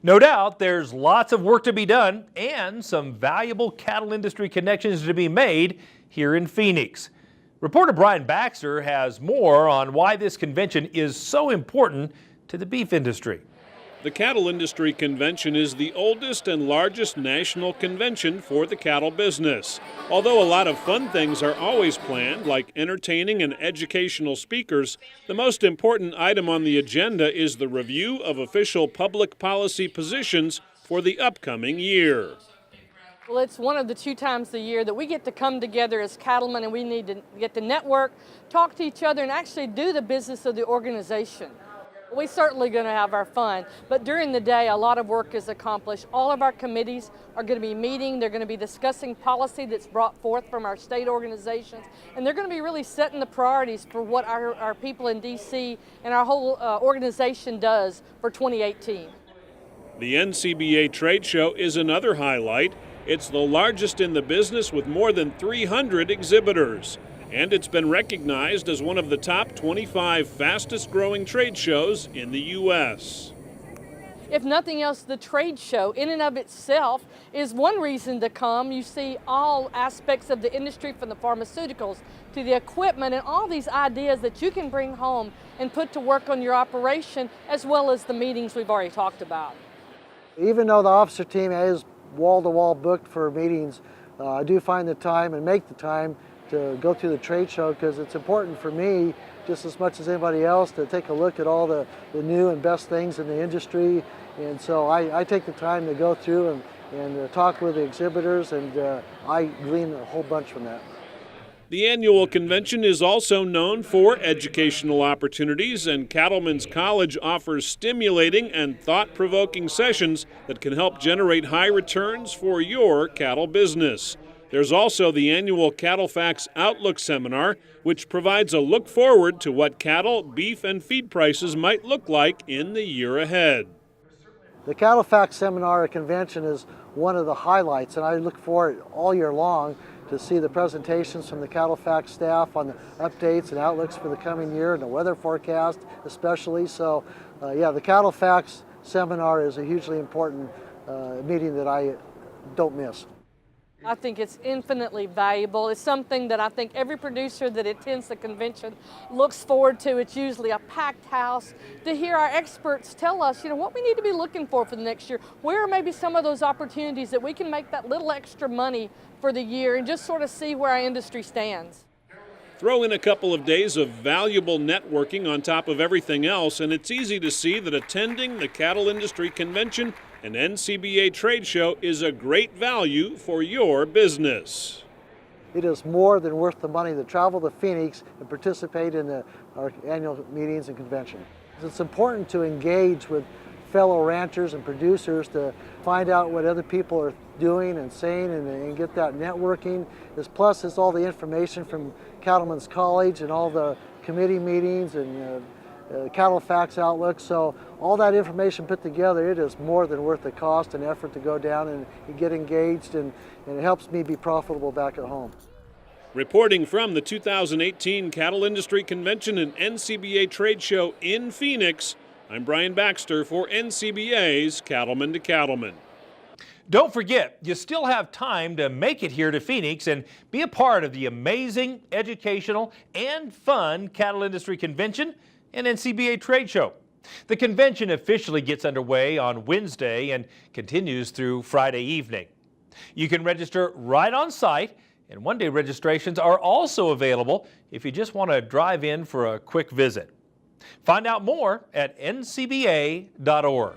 No doubt there's lots of work to be done and some valuable cattle industry connections to be made here in Phoenix. Reporter Brian Baxter has more on why this convention is so important to the beef industry. The Cattle Industry Convention is the oldest and largest national convention for the cattle business. Although a lot of fun things are always planned, like entertaining and educational speakers, the most important item on the agenda is the review of official public policy positions for the upcoming year. Well, it's one of the 2 times a year that we get to come together as cattlemen, and we need to get to network, talk to each other, and actually do the business of the organization. We're certainly going to have our fun, but during the day a lot of work is accomplished. All of our committees are going to be meeting, they're going to be discussing policy that's brought forth from our state organizations, and they're going to be really setting the priorities for what our people in D.C. and our whole organization does for 2018. The NCBA trade show is another highlight. It's the largest in the business with more than 300 exhibitors. And it's been recognized as one of the top 25 fastest growing trade shows in the U.S. If nothing else, the trade show in and of itself is one reason to come. You see all aspects of the industry, from the pharmaceuticals to the equipment, and all these ideas that you can bring home and put to work on your operation, as well as the meetings we've already talked about. Even though the officer team is wall-to-wall booked for meetings, I do find the time and make the time to go through the trade show, because it's important for me just as much as anybody else to take a look at all the new and best things in the industry. And so I take the time to go through and talk with the exhibitors, and I glean a whole bunch from that. The annual convention is also known for educational opportunities, and Cattlemen's College offers stimulating and thought-provoking sessions that can help generate high returns for your cattle business. There's also the annual CattleFax Outlook Seminar, which provides a look forward to what cattle, beef, and feed prices might look like in the year ahead. The CattleFax Seminar convention is one of the highlights, and I look forward all year long to see the presentations from the CattleFax staff on the updates and outlooks for the coming year and the weather forecast especially. So yeah, the CattleFax Seminar is a hugely important meeting that I don't miss. I think it's infinitely valuable. It's something that I think every producer that attends the convention looks forward to. It's usually a packed house to hear our experts tell us, what we need to be looking for the next year. Where are maybe some of those opportunities that we can make that little extra money for the year, and just sort of see where our industry stands. Throw in a couple of days of valuable networking on top of everything else, and it's easy to see that attending the Cattle Industry Convention and NCBA trade show is a great value for your business. It is more than worth the money to travel to Phoenix and participate in our annual meetings and convention. It's important to engage with fellow ranchers and producers to find out what other people are doing and saying, and get that networking. Plus, it's all the information from Cattlemen's College and all the committee meetings and CattleFax Outlook. So all that information put together, it is more than worth the cost and effort to go down and get engaged, and it helps me be profitable back at home. Reporting from the 2018 Cattle Industry Convention and NCBA Trade Show in Phoenix, I'm Brian Baxter for NCBA's Cattlemen to Cattlemen. Don't forget, you still have time to make it here to Phoenix and be a part of the amazing, educational, and fun Cattle Industry Convention and NCBA Trade Show. The convention officially gets underway on Wednesday and continues through Friday evening. You can register right on site, and one-day registrations are also available if you just want to drive in for a quick visit. Find out more at ncba.org.